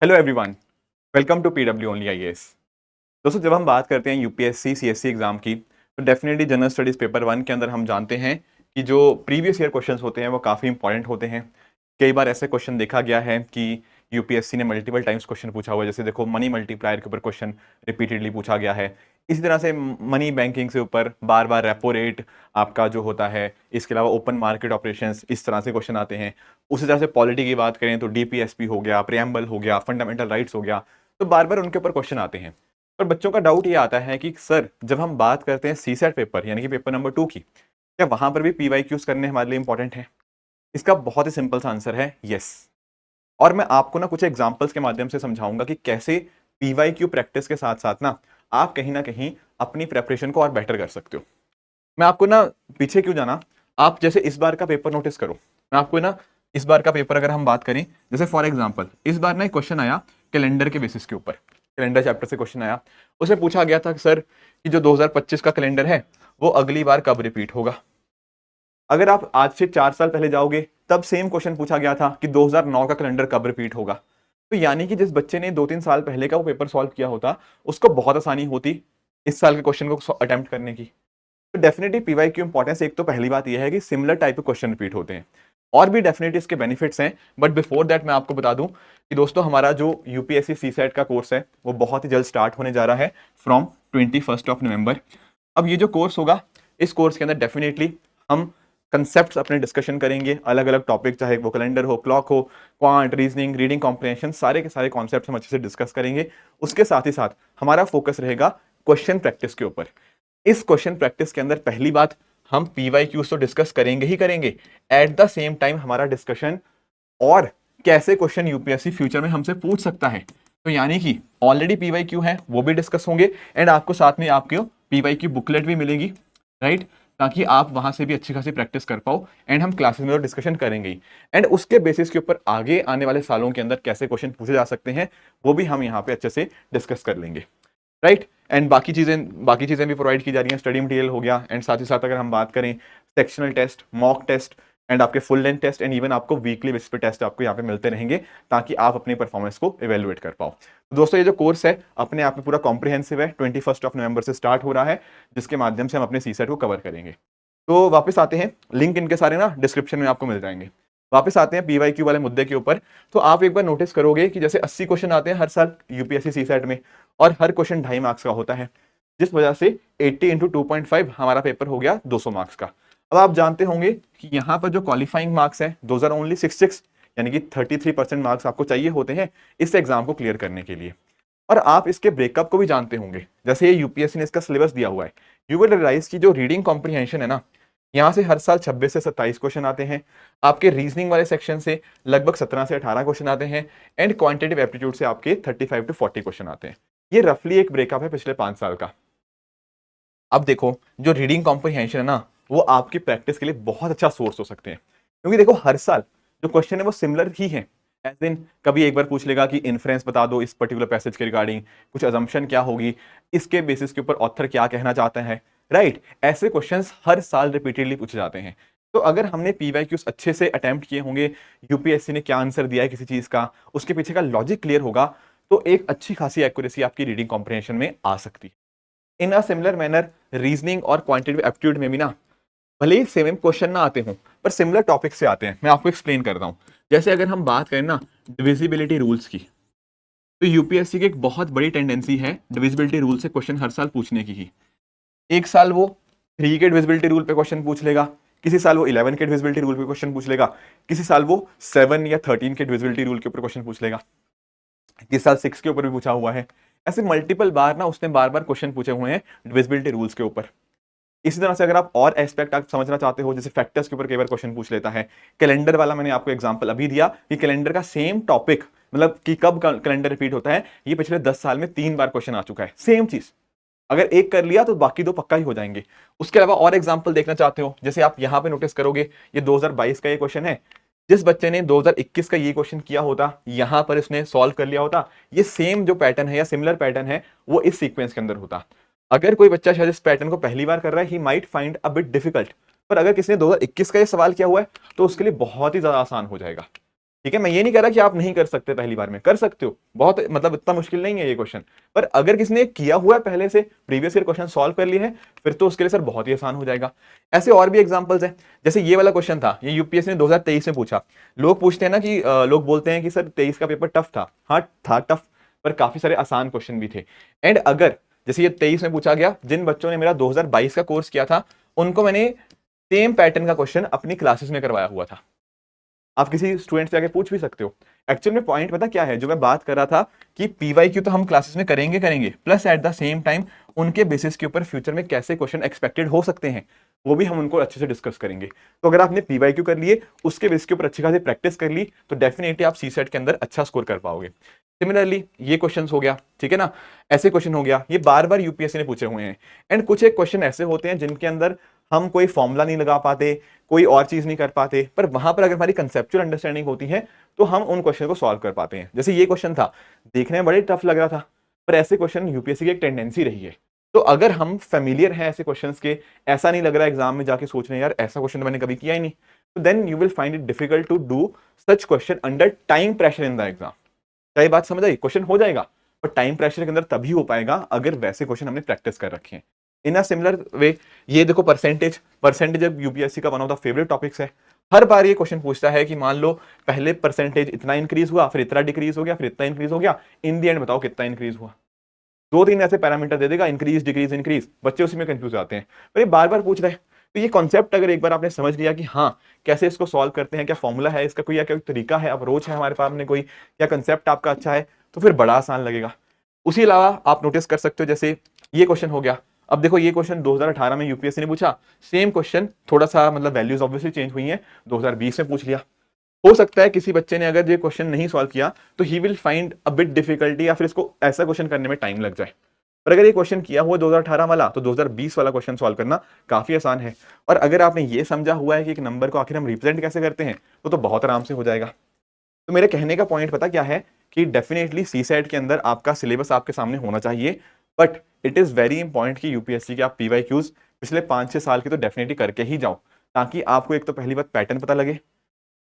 Hello everyone, welcome to PW only IAS. दोस्तों, जब हम बात करते हैं यूपीएससी सीएससी एग्जाम की, तो definitely general studies paper one के अंदर हम जानते हैं कि जो प्रीवियस ईयर क्वेश्चंस होते हैं वो काफ़ी इंपॉर्टेंट होते हैं। कई बार ऐसे क्वेश्चन देखा गया है कि यूपीएससी ने मल्टीपल टाइम्स क्वेश्चन पूछा हुआ है। जैसे देखो, मनी मल्टीप्लायर के ऊपर क्वेश्चन रिपीटेडली पूछा गया है। इसी तरह से मनी बैंकिंग से ऊपर बार बार रेपो रेट आपका जो होता है, इसके अलावा ओपन मार्केट ऑपरेशंस, इस तरह से क्वेश्चन आते हैं। उसी तरह से पॉलिटी की बात करें तो डीपीएसपी हो गया, प्रियम्बल हो गया, फंडामेंटल राइट्स हो गया, तो बार बार उनके ऊपर क्वेश्चन आते हैं। पर बच्चों का डाउट ये आता है कि सर, जब हम बात करते हैं सीसेट पेपर यानी कि पेपर नंबर 2 की, क्या वहां पर भी पीवाईक्यूज करने हमारे लिए इंपॉर्टेंट है? इसका बहुत ही सिंपल सा आंसर है यस। और मैं आपको ना कुछ एग्जांपल्स के माध्यम से समझाऊंगा कि कैसे पीवाईक्यू प्रैक्टिस के साथ साथ ना आप कहीं ना कहीं अपनी प्रेपरेशन को और बेटर कर सकते हो। मैं आपको ना पीछे क्यों जाना, आप जैसे इस बार का पेपर नोटिस करो। मैं आपको ना इस बार का पेपर अगर हम बात करें, जैसे फॉर एग्जांपल इस बार ना एक क्वेश्चन आया कैलेंडर के बेसिस के ऊपर। कैलेंडर चैप्टर से क्वेश्चन आया। उसमें पूछा गया था सर कि जो 2025 का कैलेंडर है वो अगली बार कब रिपीट होगा। अगर आप आज से 4 साल पहले जाओगे, तब सेम क्वेश्चन पूछा गया था कि 2009 का कैलेंडर कब रिपीट होगा। तो यानी कि जिस बच्चे ने 2-3 साल पहले का वो पेपर सॉल्व किया होता, उसको बहुत आसानी होती इस साल के क्वेश्चन को अटेम्प्ट करने की। तो डेफिनेटली पीवाईक्यू इंपॉर्टेंस, एक तो पहली बात यह है कि सिमिलर टाइप के क्वेश्चन रिपीट होते हैं। और भी डेफिनेटली इसके बेनिफिट्स हैं, बट बिफोर दैट मैं आपको बता दूं कि दोस्तों, हमारा जो यूपीएससी सीसेट का कोर्स है वो बहुत ही जल्द स्टार्ट होने जा रहा है फ्रॉम 21 नवंबर। अब ये जो कोर्स होगा, इस कोर्स के अंदर डेफिनेटली हम कंसेप्ट्स अपने डिस्कशन करेंगे, अलग अलग टॉपिक, चाहे वो कैलेंडर हो, क्लॉक हो, क्वांट, रीजनिंग, रीडिंग कॉम्प्रिहेंशन, सारे के सारे कॉन्सेप्ट्स हम अच्छे से डिस्कस करेंगे। उसके साथ ही साथ हमारा फोकस रहेगा क्वेश्चन प्रैक्टिस के ऊपर। इस क्वेश्चन प्रैक्टिस के अंदर पहली बात, हम पीवाईक्यूज तो डिस्कस करेंगे ही करेंगे, एट द सेम टाइम हमारा डिस्कशन और कैसे क्वेश्चन यूपीएससी फ्यूचर में हमसे पूछ सकता है। तो यानी कि ऑलरेडी पीवाईक्यू है वो भी डिस्कस होंगे, एंड आपको साथ में आपको पीवाईक्यू बुकलेट भी मिलेगी, राइट, ताकि आप वहां से भी अच्छी खासी प्रैक्टिस कर पाओ। एंड हम क्लासेस में तो डिस्कशन करेंगे ही, एंड उसके बेसिस के ऊपर आगे आने वाले सालों के अंदर कैसे क्वेश्चन पूछे जा सकते हैं वो भी हम यहाँ पे अच्छे से डिस्कस कर लेंगे, राइट। एंड बाकी चीजें भी प्रोवाइड की जा रही हैं। स्टडी मटेरियल हो गया, एंड साथ ही साथ अगर हम बात करें sectional test, mock test, and आपके full length test, and even आपको वीकली बेसिस पे टेस्ट आपको यहाँ पे मिलते रहेंगे, ताकि आप अपनी परफॉर्मेंस को इवेलुएट कर पाओ। तो दोस्तों, ये जो कोर्स है अपने आप में पूरा कॉम्प्रिहेंसिव है, 21 नवंबर से स्टार्ट हो रहा है, जिसके माध्यम से हम अपने सीसेट को कवर करेंगे। तो वापस आते हैं, लिंक इनके सारे ना डिस्क्रिप्शन में आपको मिल जाएंगे। वापस आते हैं पीवाईक्यू वाले मुद्दे के ऊपर। तो आप एक बार नोटिस करोगे कि जैसे 80 क्वेश्चन आते हैं हर साल यूपीएससी सीसेट में, और हर क्वेश्चन 2.5 मार्क्स का होता है, जिस वजह से 80 इंटू 2.5 हमारा पेपर हो गया 200 मार्क्स का। अब आप जानते होंगे कि यहाँ पर जो क्वालिफाइंग मार्क्स है, दोज आर ओनली 66, यानी कि 33% मार्क्स आपको चाहिए होते हैं इस एग्जाम को क्लियर करने के लिए। और आप इसके ब्रेकअप को भी जानते होंगे, जैसे ये यूपीएससी ने इसका सिलेबस दिया हुआ है। यू विल रियलाइज की जो रीडिंग कॉम्प्रिहेंशन है ना, यहाँ से हर साल 26 से 27 क्वेश्चन आते हैं। आपके रीजनिंग वाले सेक्शन से लगभग 17 से 18 क्वेश्चन आते हैं, एंड क्वांटिटेटिव एप्टीट्यूड से आपके 35 टू 40 क्वेश्चन आते हैं। ये रफली एक ब्रेकअप है पिछले 5 साल का। अब देखो, जो रीडिंग कॉम्प्रिहेंशन है ना, वो आपकी प्रैक्टिस के लिए बहुत अच्छा सोर्स हो सकते हैं, क्योंकि देखो हर साल जो क्वेश्चन है वो सिमिलर ही है। एज इन कभी एक बार पूछ लेगा कि इन्फ्रेंस बता दो इस पर्टिकुलर पैसेज के रिगार्डिंग, कुछ अजम्पशन क्या होगी, इसके बेसिस के ऊपर ऑथर क्या कहना चाहता है, राइट। ऐसे क्वेश्चंस हर साल रिपीटेडली पूछे जाते हैं। तो अगर हमने पीवाईक्यूज अच्छे से अटेम्प्ट किए होंगे, यूपीएससी ने क्या आंसर दिया है किसी चीज का, उसके पीछे का लॉजिक क्लियर होगा, तो एक अच्छी खासी एक्यूरेसी आपकी रीडिंग कॉम्प्रिहेंशन में आ सकती है। इन अ सिमिलर मैनर रीजनिंग और क्वांटिटेटिव एप्टीट्यूड में भी ना, भले ही सेम क्वेश्चन ना आते हों, पर सिमिलर टॉपिक से आते हैं। मैं आपको एक्सप्लेन करता हूं। जैसे अगर हम बात करें ना डिविजिबिलिटी रूल्स की, तो यूपीएससी की एक बहुत बड़ी टेंडेंसी है डिविजिबिलिटी रूल से क्वेश्चन हर साल पूछने की ही। एक साल वो 3 के डिविजिबिलिटी रूल पे क्वेश्चन पूछ लेगा, किसी साल वो 11 के डिविजिबिलिटी रूल पे क्वेश्चन पूछ लेगा, किसी साल वो 7 या 13 के डिविजिबिलिटी रूल के ऊपर क्वेश्चन पूछ लेगा, किस साल 6 के ऊपर भी पूछा हुआ है। ऐसे मल्टीपल बार ना उसने बार बार क्वेश्चन पूछे हुए हैं डिविजिबिलिटी रूल्स के ऊपर। इसी तरह से अगर आप और एस्पेक्ट आप समझना चाहते हो, जैसे फैक्टर्स के ऊपर कई बार क्वेश्चन पूछ लेता है। कैलेंडर वाला मैंने आपको एग्जांपल अभी दिया कि कैलेंडर का सेम टॉपिक, मतलब कि कब कैलेंडर रिपीट होता है, ये पिछले 10 साल में 3 बार क्वेश्चन आ चुका है, सेम चीज। अगर एक कर लिया तो बाकी दो पक्का ही हो जाएंगे। उसके अलावा और एग्जांपल देखना चाहते हो, जैसे आप यहां पे नोटिस करोगे, ये 2022 का ये क्वेश्चन है। जिस बच्चे ने 2021 का ये क्वेश्चन किया होता, यहां पर इसने सॉल्व कर लिया होता, ये सेम जो पैटर्न है या सिमिलर पैटर्न है वो इस सीक्वेंस के अंदर होता। अगर कोई बच्चा शायद इस पैटर्न को पहली बार कर रहा है, he might find a bit difficult, पर अगर किसी ने 2021 का ये सवाल किया हुआ है तो उसके लिए बहुत ही ज्यादा आसान हो जाएगा। ठीक है, मैं ये नहीं कह रहा कि आप नहीं कर सकते, पहली बार में कर सकते हो, बहुत मतलब इतना मुश्किल नहीं है ये क्वेश्चन। पर अगर किसी ने किया हुआ है पहले से, प्रीवियस ईयर क्वेश्चन सॉल्व कर लिए हैं, फिर तो उसके लिए सर बहुत ही आसान हो जाएगा। ऐसे और भी एग्जांपल्स हैं, जैसे ये वाला क्वेश्चन था, ये यूपीएससी ने 2023 में पूछा। लोग पूछते हैं ना कि लोग बोलते हैं कि सर 23 का पेपर टफ था। हाँ था टफ, पर काफी सारे आसान क्वेश्चन भी थे। एंड अगर जैसे ये 23 में पूछा गया, जिन बच्चों ने मेरा 2022 का कोर्स किया था, उनको मैंने सेम पैटर्न का क्वेश्चन अपनी क्लासेस में करवाया हुआ था। आप किसी स्टूडेंट से आके पूछ भी सकते हो। एक्चुअल में पॉइंट पता क्या है, जो मैं बात कर रहा था कि पीवाईक्यू तो हम क्लासेस में करेंगे करेंगे, plus at the same time उनके बेसिस के ऊपर फ्यूचर में कैसे क्वेश्चन एक्सपेक्टेड हो सकते हैं, वो भी हम उनको अच्छे से डिस्कस करेंगे। तो अगर आपने पीवाईक्यू कर लिए, उसके बेसिस के ऊपर अच्छी खासी प्रैक्टिस कर ली, तो डेफिनेटली आप सीसेट के अंदर अच्छा स्कोर कर पाओगे। सिमिलरली ये क्वेश्चन हो गया, ठीक है ना, ऐसे क्वेश्चन हो गया, ये बार बार यूपीएससी ने पूछे हुए हैं। एंड कुछ एक क्वेश्चन ऐसे होते हैं जिनके अंदर हम कोई फॉर्मूला नहीं लगा पाते, कोई और चीज नहीं कर पाते, पर वहां पर अगर हमारी कंसेप्चुअल अंडरस्टैंडिंग होती है तो हम उन क्वेश्चन को सॉल्व कर पाते हैं। जैसे ये क्वेश्चन था, देखने में बड़े टफ लग रहा था, पर ऐसे क्वेश्चन यूपीएससी की एक टेंडेंसी रही है। तो अगर हम फेमिलियर हैं ऐसे क्वेश्चन्स के, ऐसा नहीं लग रहा एग्जाम में जाके सोच रहे हैं यार ऐसा क्वेश्चन तो मैंने कभी किया ही नहीं, तो then you will find it difficult to do such question under time pressure in the exam. क्या ये बात समझ आई? क्वेश्चन हो जाएगा, पर टाइम प्रेशर के अंदर तभी हो पाएगा अगर वैसे क्वेश्चन हमने प्रैक्टिस कर रखे हैं। इन अ सिमिलर वे ये देखो, परसेंटेज परसेंटेज अब यूपीएससी का one of the favourite topics है। हर बार ये क्वेश्चन पूछता है कि मान लो पहले परसेंटेज इतना इंक्रीज हुआ, फिर इतना डिक्रीज हो गया, फिर इतना इंक्रीज हो गया, इन दी एंड बताओ कितना इंक्रीज हुआ। दो तीन ऐसे पैरामीटर दे देगा, इंक्रीज डिक्रीज इंक्रीज, बच्चे उसी में कंफ्यूज आते हैं। पर ये बार बार पूछ रहे हैं, तो ये कॉन्सेप्ट अगर एक बार आपने समझ लिया कि हाँ कैसे इसको सॉल्व करते हैं, क्या फॉर्मूला है इसका कोई, या कोई तरीका है, अप्रोच है हमारे पास में कोई, या कंसेप्ट आपका अच्छा है, तो फिर बड़ा आसान लगेगा। उसी अलावा आप नोटिस कर सकते हो, जैसे ये क्वेश्चन हो गया। अब देखो ये क्वेश्चन 2018 में यूपीएससी ने पूछा, सेम क्वेश्चन, थोड़ा सा मतलब वैल्यूज ऑब्वियसली चेंज हुई हैं, 2020 में पूछ लिया। हो सकता है किसी बच्चे ने अगर ये क्वेश्चन नहीं सॉल्व किया तो he will find a bit difficulty, या फिर इसको ऐसा क्वेश्चन करने में टाइम लग जाए। पर अगर ये क्वेश्चन किया हुआ 2018 वाला, तो 2020 वाला क्वेश्चन सॉल्व करना काफी आसान है। और अगर आपने ये समझा हुआ है कि एक नंबर को आखिर हम रिप्रेजेंट कैसे करते हैं, तो बहुत आराम से हो जाएगा। तो मेरे कहने का पॉइंट पता क्या है, कि डेफिनेटली सी सेट के अंदर आपका सिलेबस आपके सामने होना चाहिए, but it is very important कि यूपीएससी के आप पीवाईक्यूज पिछले 5-6 साल की तो डेफिनेटली करके ही जाओ, ताकि आपको एक तो पहली बात पैटर्न पता लगे,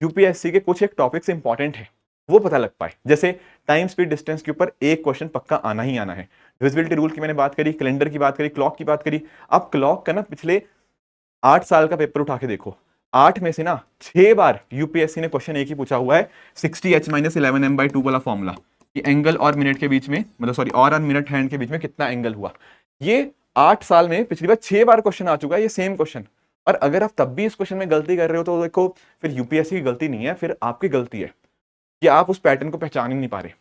यूपीएससी के कुछ एक टॉपिक्स इंपॉर्टेंट है वो पता लग पाए। जैसे टाइम स्पीड डिस्टेंस के ऊपर एक क्वेश्चन पक्का आना ही आना है। डिविजिबिलिटी रूल की मैंने बात करी, कैलेंडर की बात करी, क्लॉक की बात करी। आप क्लॉक का ना पिछले 8 साल का पेपर उठा के देखो, 8 में से ना 6 बार यूपीएससी ने क्वेश्चन एक ही पूछा हुआ है, 60h-11m/2 वाला फॉर्मूला, कि एंगल और मिनट के बीच में, मतलब सॉरी, और मिनट हैंड के बीच में कितना एंगल हुआ। ये 8 साल में पिछली बार 6 बार क्वेश्चन आ चुका है, ये सेम क्वेश्चन। और अगर आप तब भी इस क्वेश्चन में गलती कर रहे हो, तो देखो फिर यूपीएससी की गलती नहीं है, फिर आपकी गलती है कि आप उस पैटर्न को पहचान ही नहीं पा रहे।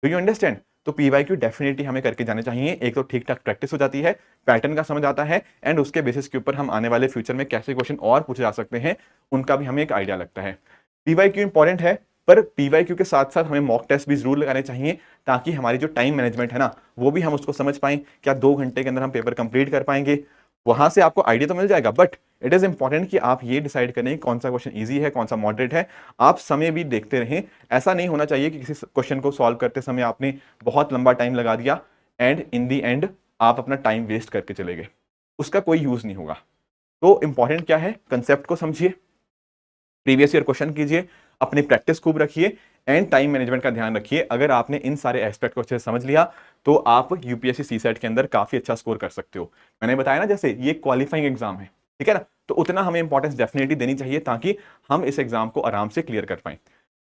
Do you understand? तो पीवाईक्यू डेफिनेटली हमें करके जाने चाहिए। एक तो ठीक ठाक प्रैक्टिस हो जाती है, पैटर्न का समझ आता है, एंड उसके बेसिस के ऊपर हम आने वाले फ्यूचर में कैसे क्वेश्चन और पूछे जा सकते हैं, उनका भी हमें एक आइडिया लगता है। पीवाईक्यू इंपॉर्टेंट है, पर पीवाईक्यू के साथ साथ हमें मॉक टेस्ट भी जरूर लगाने चाहिए, ताकि हमारी जो टाइम मैनेजमेंट है ना, वो भी हम उसको समझ पाएं। क्या 2 घंटे के अंदर हम पेपर कंप्लीट कर पाएंगे? वहां से आपको आइडिया तो मिल जाएगा, बट इट इज इंपॉर्टेंट कि आप ये डिसाइड करें कौन सा क्वेश्चन ईजी है, कौन सा मॉडरेट है। आप समय भी देखते रहें। ऐसा नहीं होना चाहिए कि किसी क्वेश्चन को सॉल्व करते समय आपने बहुत लंबा टाइम लगा दिया एंड इन दी एंड आप अपना टाइम वेस्ट करके चले गए, उसका कोई यूज नहीं होगा। तो इंपॉर्टेंट क्या है, कंसेप्ट को समझिए, प्रीवियस ईयर क्वेश्चन कीजिए, अपनी प्रैक्टिस खूब रखिए, एंड टाइम मैनेजमेंट का ध्यान रखिए। अगर आपने इन सारे एस्पेक्ट को अच्छे से समझ लिया, तो आप यूपीएससी सीसेट के अंदर काफी अच्छा स्कोर कर सकते हो। मैंने बताया ना, जैसे ये क्वालिफाइंग एग्जाम है, ठीक है ना, तो उतना हमें इंपॉर्टेंस डेफिनेटली देनी चाहिए, ताकि हम इस एग्जाम को आराम से क्लियर कर पाए।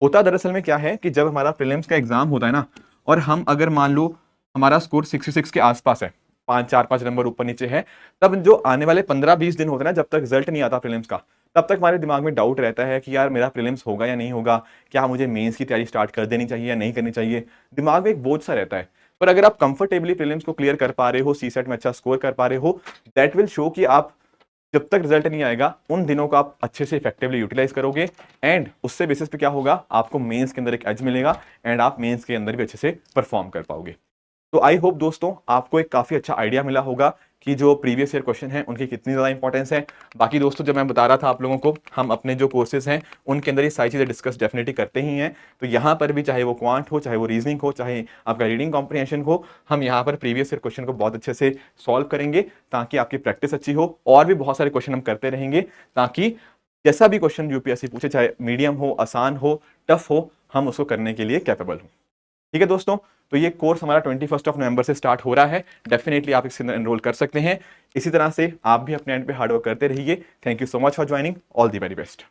होता दरअसल में क्या है कि जब हमारा प्रीलिम्स का एग्जाम होता है ना, और हम अगर मान लो हमारा स्कोर 66 के आसपास है, 5-4-5 नंबर ऊपर नीचे है, तब जो आने वाले 15-20 दिन होते हैं ना, जब तक रिजल्ट नहीं आता प्रीलिम्स का, तब तक हमारे दिमाग में डाउट रहता है कि यार मेरा प्रीलिम्स होगा या नहीं होगा, क्या मुझे मेंस की तैयारी स्टार्ट कर देनी चाहिए या नहीं करनी चाहिए। दिमाग में एक बोझ सा रहता है। पर अगर आप कंफर्टेबली प्रीलिम्स को क्लियर कर पा रहे हो, सीसेट में अच्छा स्कोर कर पा रहे हो, दैट विल शो कि आप जब तक रिजल्ट नहीं आएगा उन दिनों को आप अच्छे से इफेक्टिवली यूटिलाइज करोगे, एंड उससे बेसिस पे क्या होगा, आपको मेंस के अंदर एक एज मिलेगा, एंड आप मेंस के अंदर भी अच्छे से परफॉर्म कर पाओगे। तो आई होप दोस्तों आपको एक काफी अच्छा आइडिया मिला होगा कि जो प्रीवियस ईयर क्वेश्चन है उनकी कितनी ज्यादा इंपॉर्टेंस है। बाकी दोस्तों, जब मैं बता रहा था आप लोगों को, हम अपने जो कोर्सेज हैं उनके अंदर ये सारी चीजें डिस्कस डेफिनेटली करते ही हैं। तो यहाँ पर भी चाहे वो क्वांट हो, चाहे वो रीजनिंग हो, चाहे आपका रीडिंग कॉम्प्रिहेंशन हो, हम यहाँ पर प्रीवियस ईयर क्वेश्चन को बहुत अच्छे से सॉल्व करेंगे, ताकि आपकी प्रैक्टिस अच्छी हो। और भी बहुत सारे क्वेश्चन हम करते रहेंगे, ताकि जैसा भी क्वेश्चन यूपीएससी पूछे, चाहे मीडियम हो, आसान हो, टफ हो, हम उसको करने के लिए कैपेबल हो। ठीक है दोस्तों, तो ये कोर्स हमारा 21 नवंबर से स्टार्ट हो रहा है। डेफिनेटली आप इसके अंदर एनरोल कर सकते हैं। इसी तरह से आप भी अपने एंड पे हार्डवर्क करते रहिए। Thank you so much for joining. All the very best.